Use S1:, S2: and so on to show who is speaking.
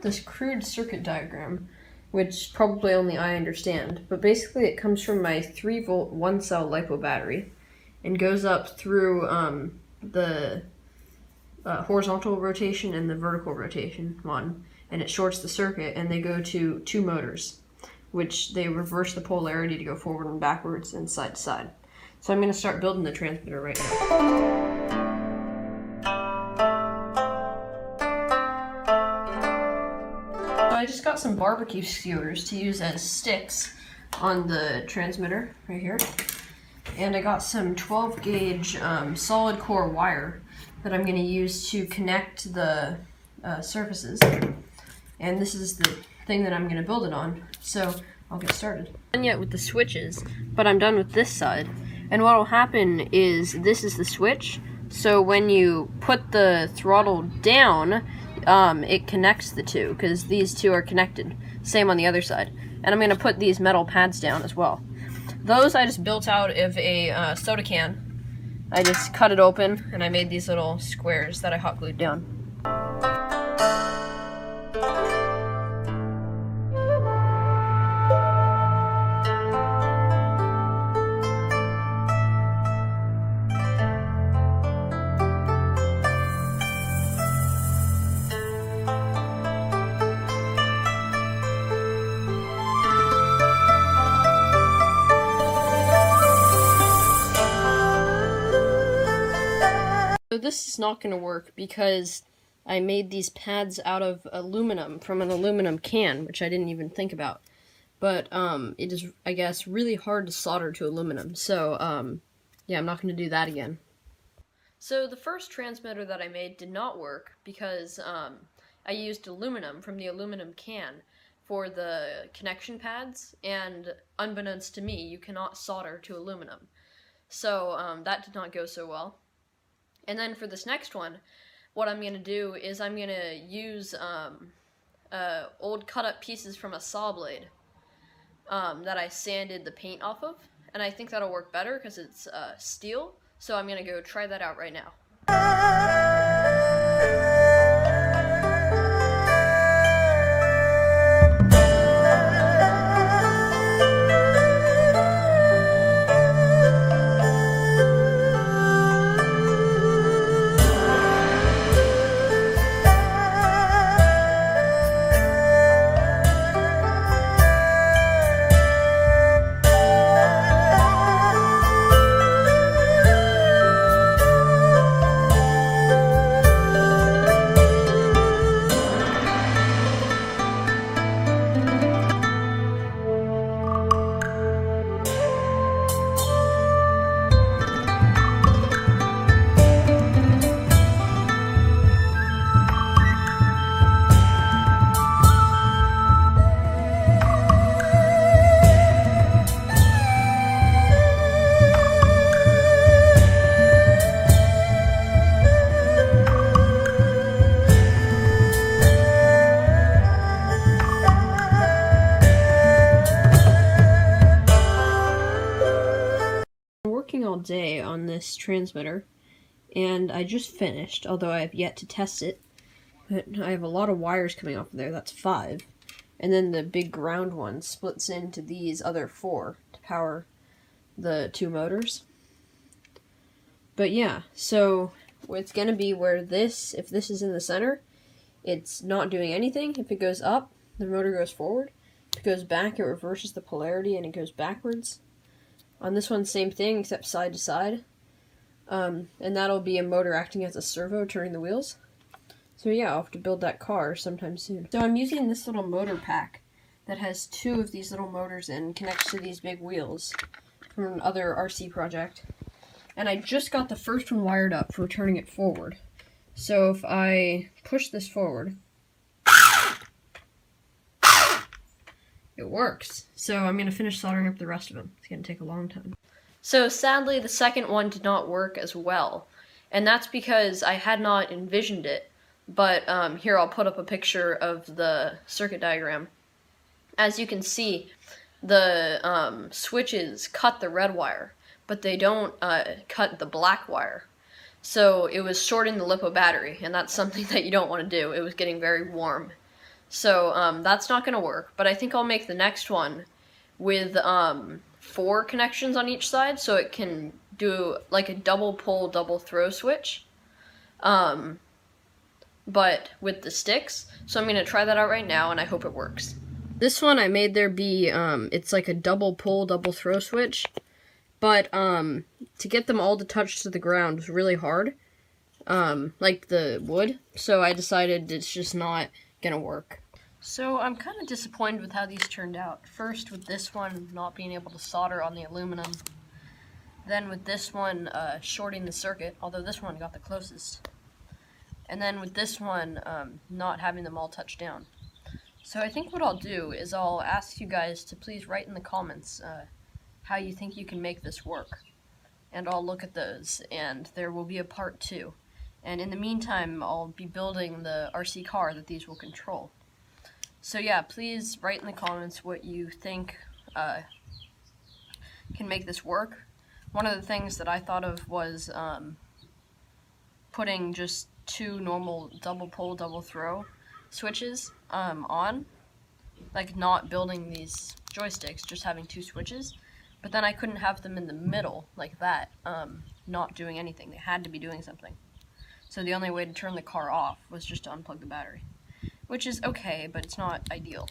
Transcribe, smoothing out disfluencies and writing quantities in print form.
S1: this crude circuit diagram, which probably only I understand, but basically it comes from my 3-volt 1-cell LiPo battery and goes up through the horizontal rotation and the vertical rotation one, and it shorts the circuit, and they go to 2 motors, which they reverse the polarity to go forward and backwards and side to side. So I'm going to start building the transmitter right now. So I just got some barbecue skewers to use as sticks on the transmitter right here. And I got some 12 gauge solid core wire that I'm going to use to connect the surfaces. And this is the thing that I'm going to build it on. So I'll get started. I'm done yet with the switches, but I'm done with this side. And what will happen is this is the switch. So when you put the throttle down, it connects the two, because these two are connected. Same on the other side. And I'm going to put these metal pads down as well. Those I just built out of a soda can. I just cut it open and I made these little squares that I hot glued down. So this is not going to work because I made these pads out of aluminum from an aluminum can, which I didn't even think about. But it is, I guess, really hard to solder to aluminum. So yeah, I'm not going to do that again. So the first transmitter that I made did not work because I used aluminum from the aluminum can for the connection pads, and unbeknownst to me, you cannot solder to aluminum. So that did not go so well. And then for this next one, what I'm going to do is I'm going to use old cut-up pieces from a saw blade that I sanded the paint off of. And I think that'll work better because it's steel. So I'm going to go try that out right now. All day on this transmitter, and I just finished, although I have yet to test it. But I have a lot of wires coming off of there. That's 5, and then the big ground one splits into these other 4 to power the 2 motors. But yeah, so it's gonna be where this, if this is in the center, it's not doing anything. If it goes up, the motor goes forward. If it goes back, it reverses the polarity and it goes backwards. On this one, same thing, except side to side. And that'll be a motor acting as a servo, turning the wheels. So yeah, I'll have to build that car sometime soon. So I'm using this little motor pack that has 2 of these little motors in, connects to these big wheels from another RC project. And I just got the first one wired up for turning it forward. So if I push this forward, it works. So I'm going to finish soldering up the rest of them. It's going to take a long time. So sadly, the second one did not work as well. And that's because I had not envisioned it. But here, I'll put up a picture of the circuit diagram. As you can see, the switches cut the red wire, but they don't cut the black wire. So it was shorting the LiPo battery, and that's something that you don't want to do. It was getting very warm. So that's not going to work, but I think I'll make the next one with 4 connections on each side, so it can do like a double pull, double throw switch, but with the sticks. So I'm going to try that out right now, and I hope it works. This one I made there be, it's like a double pull, double throw switch, but to get them all to touch to the ground was really hard, like the wood, so I decided it's just not gonna work. So I'm kind of disappointed with how these turned out. First with this one not being able to solder on the aluminum, then with this one shorting the circuit, although this one got the closest, and then with this one not having them all touch down. So I think what I'll do is I'll ask you guys to please write in the comments how you think you can make this work, and I'll look at those, and there will be a part 2. And in the meantime, I'll be building the RC car that these will control. So yeah, please write in the comments what you think can make this work. One of the things that I thought of was putting just 2 normal double pull, double throw switches on, like not building these joysticks, just having 2 switches. But then I couldn't have them in the middle like that, not doing anything. They had to be doing something. So the only way to turn the car off was just to unplug the battery, which is okay, but it's not ideal.